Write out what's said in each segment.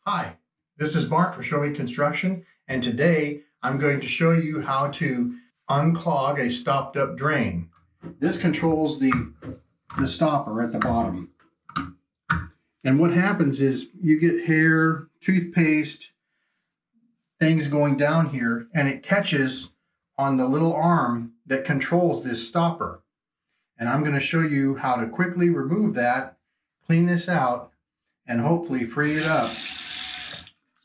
Hi, this is Mark for Show Me Construction, and today I'm going to show you how to unclog a stopped up drain. This controls the stopper at the bottom. And what happens is you get hair, toothpaste, things going down here, and it catches on the little arm that controls this stopper. And I'm going to show you how to quickly remove that, clean this out, and hopefully free it up.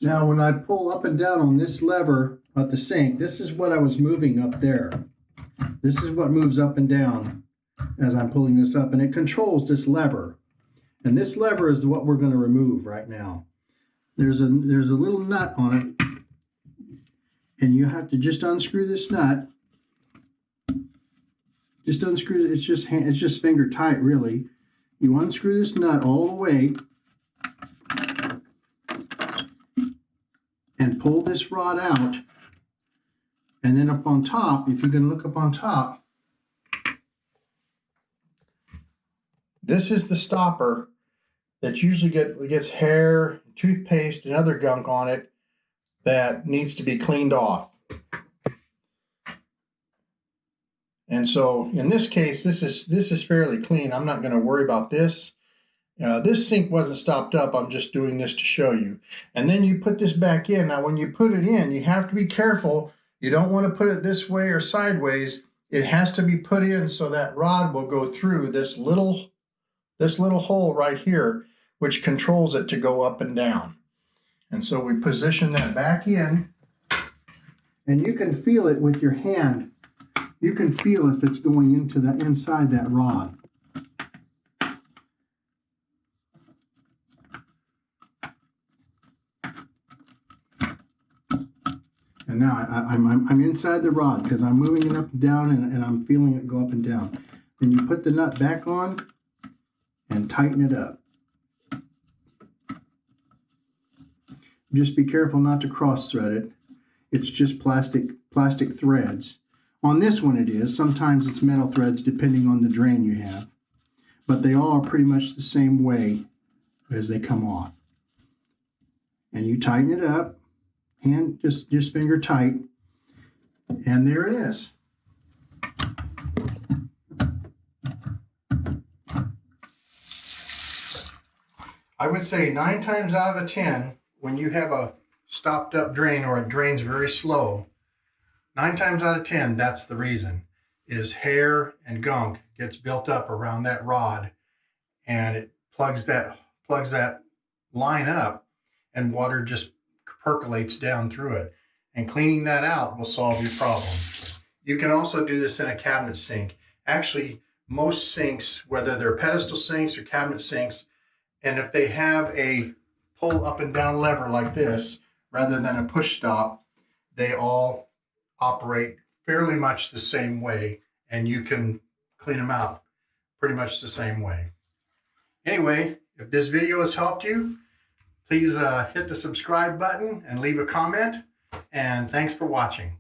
Now, when I pull up and down on this lever at the sink, this is what I was moving up there. This is what moves up and down as I'm pulling this up, and it controls this lever. And this lever is what we're going to remove right now. There's a little nut on it, and you have to just unscrew this nut. Just unscrew it. It's just finger tight, really. You unscrew this nut all the way and pull this rod out, and then up on top, if you can look up on top, this is the stopper that usually gets hair, toothpaste, and other gunk on it that needs to be cleaned off. And so in this case, this is fairly clean. I'm not going to worry about this. This sink wasn't stopped up. I'm just doing this to show you. And then you put this back in. Now, when you put it in, you have to be careful. You don't want to put it this way or sideways. It has to be put in so that rod will go through this little hole right here, which controls it to go up and down. And so we position that back in, and you can feel it with your hand. You can feel if it's going into the inside that rod. And now I'm inside the rod because I'm moving it up and down, and I'm feeling it go up and down. Then you put the nut back on and tighten it up. Just be careful not to cross thread it. It's just plastic threads. On this one it is. Sometimes it's metal threads depending on the drain you have. But they all are pretty much the same way as they come off. And you tighten it up. Hand just finger tight, and there it is. I would say 9 times out of 10, when you have a stopped up drain or it drains very slow, 9 times out of 10, that's the reason, is hair and gunk gets built up around that rod, and it plugs that line up, and water just percolates down through it, and cleaning that out will solve your problem. You can also do this in a cabinet sink. Actually, most sinks, whether they're pedestal sinks or cabinet sinks, and if they have a pull up and down lever like this rather than a push stop, they all operate fairly much the same way, and you can clean them out pretty much the same way. Anyway, if this video has helped you, please hit the subscribe button and leave a comment, and thanks for watching.